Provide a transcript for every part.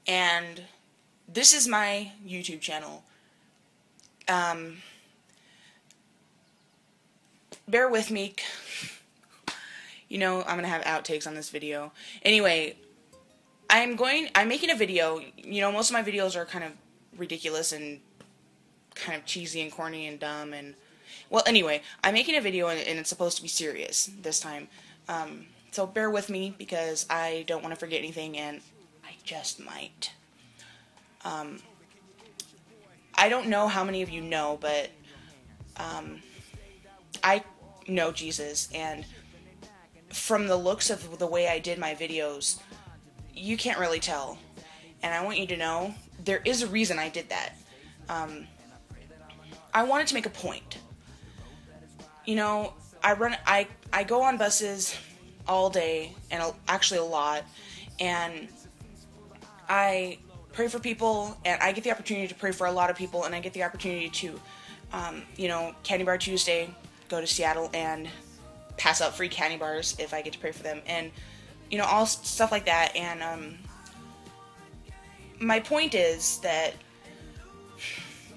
and this is my YouTube channel. Bear with me. You know, I'm gonna have outtakes on this video. Anyway, I'm making a video. You know, most of my videos are kind of ridiculous and kind of cheesy and corny and dumb and, well, anyway, I'm making a video and it's supposed to be serious this time. So bear with me because I don't want to forget anything, and I just might. I don't know how many of you know, but I know Jesus, and from the looks of the way I did my videos, you can't really tell. And I want you to know there is a reason I did that. I wanted to make a point. You know, I go on buses all day, and actually a lot, and I pray for people, and I get the opportunity to pray for a lot of people, and I get the opportunity to, you know, Candy Bar Tuesday, go to Seattle and pass out free candy bars if I get to pray for them, and, you know, all stuff like that. And my point is that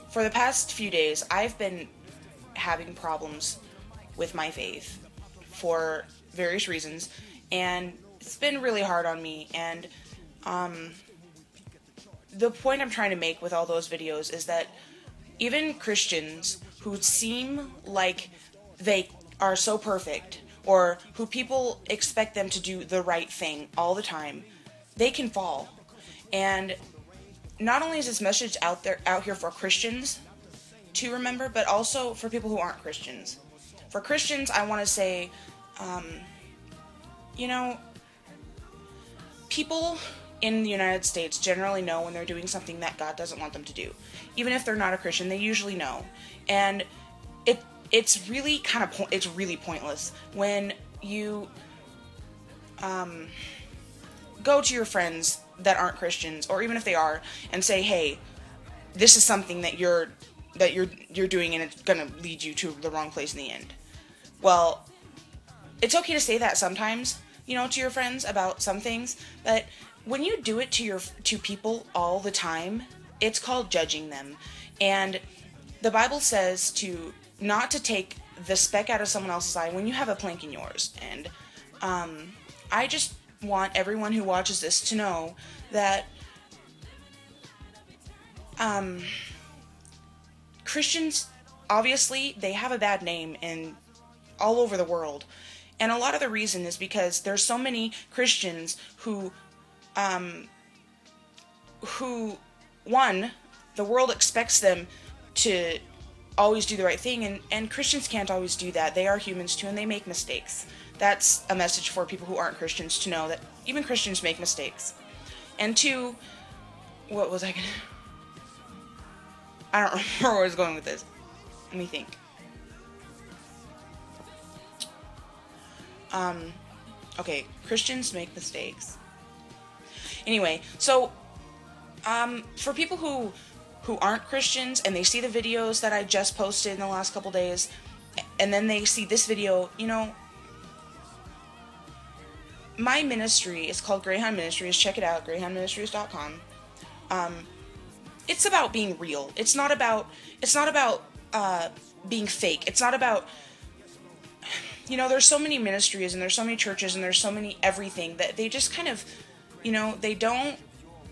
for the past few days, I've been having problems with my faith for various reasons, and it's been really hard on me. And the point I'm trying to make with all those videos is that even Christians who seem like they are so perfect, or who people expect them to do the right thing all the time, they can fall. And not only is this message out here for Christians to remember, but also for people who aren't Christians. For Christians, I want to say, you know, people in the United States generally know when they're doing something that God doesn't want them to do. Even if they're not a Christian, they usually know. And it's really it's really pointless when you go to your friends that aren't Christians, or even if they are, and say, hey, this is something that you're doing, and it's gonna lead you to the wrong place in the end. Well, it's okay to say that sometimes, you know, to your friends about some things, but when you do it to people all the time, it's called judging them. And the Bible says not to take the speck out of someone else's eye when you have a plank in yours. And I just want everyone who watches this to know that Christians, obviously, they have a bad name all over the world. And a lot of the reason is because there's so many Christians who one, the world expects them to always do the right thing, and Christians can't always do that. They are humans too, and they make mistakes. That's a message for people who aren't Christians to know that even Christians make mistakes. And two, what was I gonna... I don't remember where I was going with this. Let me think. Okay, Christians make mistakes. Anyway, so, for people who aren't Christians, and they see the videos that I just posted in the last couple days, and then they see this video, you know, my ministry is called Greyhound Ministries. Check it out, greyhoundministries.com. It's about being real. It's not about being fake. It's not about, you know, there's so many ministries, and there's so many churches, and there's so many everything that they just kind of, you know, they don't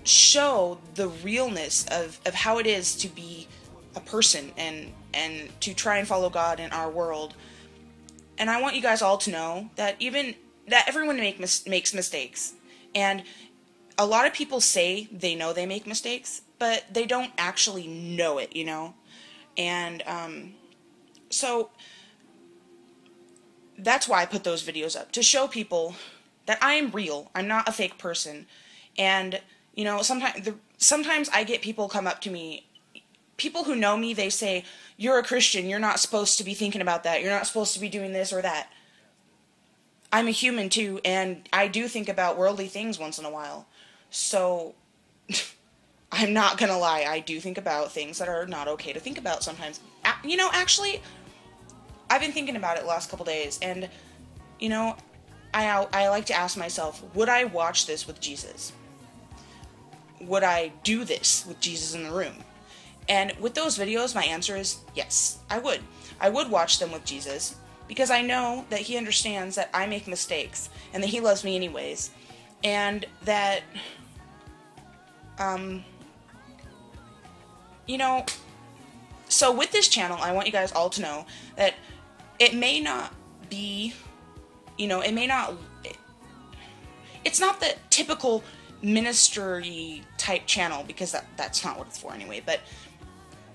show the realness of how it is to be a person and to try and follow God in our world. And I want you guys all to know that everyone makes mistakes. And a lot of people say they know they make mistakes, but they don't actually know it, you know? And so that's why I put those videos up, to show people that I am real. I'm not a fake person. And, you know, sometimes I get people come up to me, people who know me, they say, you're a Christian, you're not supposed to be thinking about that, you're not supposed to be doing this or that. I'm a human too, and I do think about worldly things once in a while. So, I'm not gonna lie, I do think about things that are not okay to think about sometimes. You know, actually, I've been thinking about it the last couple days, and, you know, I like to ask myself, would I watch this with Jesus? would I do this with Jesus in the room? And with those videos, my answer is yes, I would. I would watch them with Jesus, because I know that he understands that I make mistakes, and that he loves me anyways, and that, you know, so with this channel, I want you guys all to know that it may not be, you know, it's not the typical ministry type channel, because that's not what it's for anyway, but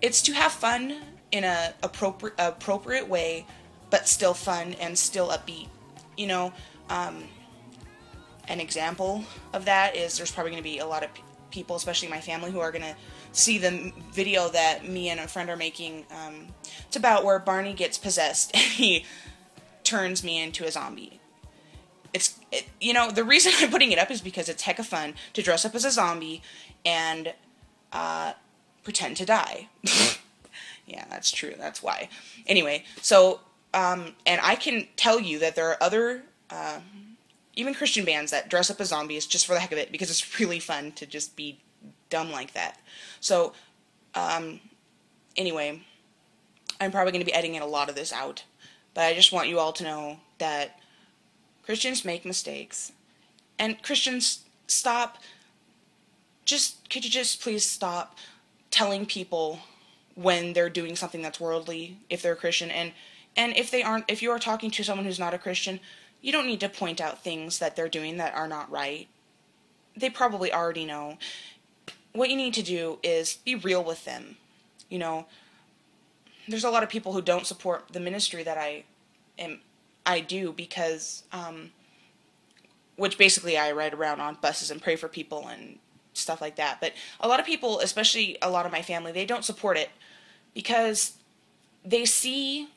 it's to have fun in a appropriate way, but still fun and still upbeat. You know, an example of that is there's probably going to be a lot of people, especially my family, who are going to see the video that me and a friend are making. It's about where Barney gets possessed and he turns me into a zombie. You know, the reason I'm putting it up is because it's hecka fun to dress up as a zombie and pretend to die. Yeah, that's true. That's why. Anyway, so, and I can tell you that there are other, even Christian bands that dress up as zombies just for the heck of it, because it's really fun to just be dumb like that. So, anyway, I'm probably going to be editing a lot of this out, but I just want you all to know that Christians make mistakes, and Christians, could you just please stop telling people when they're doing something that's worldly, if they're a Christian, and if they aren't, if you are talking to someone who's not a Christian, you don't need to point out things that they're doing that are not right. They probably already know. What you need to do is be real with them. You know, there's a lot of people who don't support the ministry that I do, because, which basically I ride around on buses and pray for people and stuff like that. But a lot of people, especially a lot of my family, they don't support it because they see,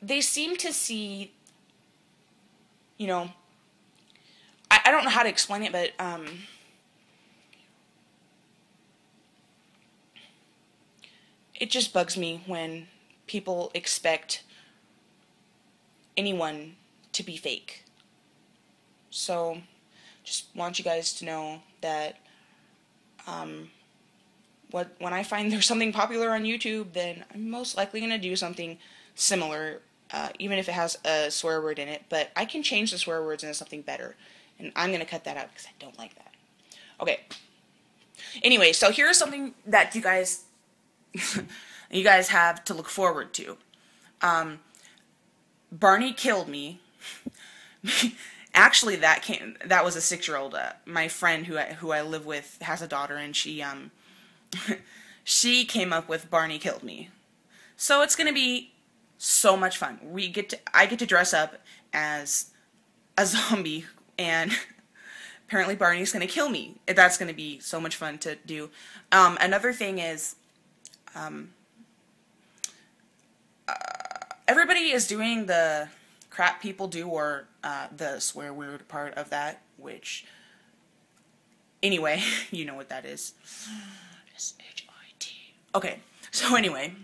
they seem to see, you know, I don't know how to explain it, but, it just bugs me when people expect anyone to be fake. So, just want you guys to know that, when I find there's something popular on YouTube, then I'm most likely going to do something similar, even if it has a swear word in it, but I can change the swear words into something better, and I'm going to cut that out because I don't like that. Okay. Anyway, so here's something that you guys have to look forward to. Barney killed me. Actually, that was a 6-year-old. My friend who I live with has a daughter, and she she came up with Barney killed me. So it's gonna be so much fun. I get to dress up as a zombie, and apparently Barney's gonna kill me. That's gonna be so much fun to do. Another thing is, everybody is doing the crap people do, or the swear word part of that, which, anyway, you know what that is. S-H-I-T. Okay, so anyway,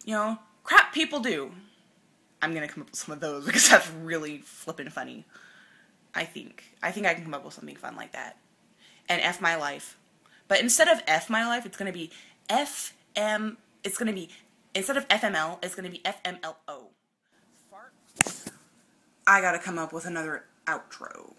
you know, crap people do. I'm gonna come up with some of those because that's really flippin' funny. I think I can come up with something fun like that. And F my life. But instead of F my life, it's gonna be F-M, it's gonna be, instead of FML, it's gonna be FMLO. I gotta come up with another outro.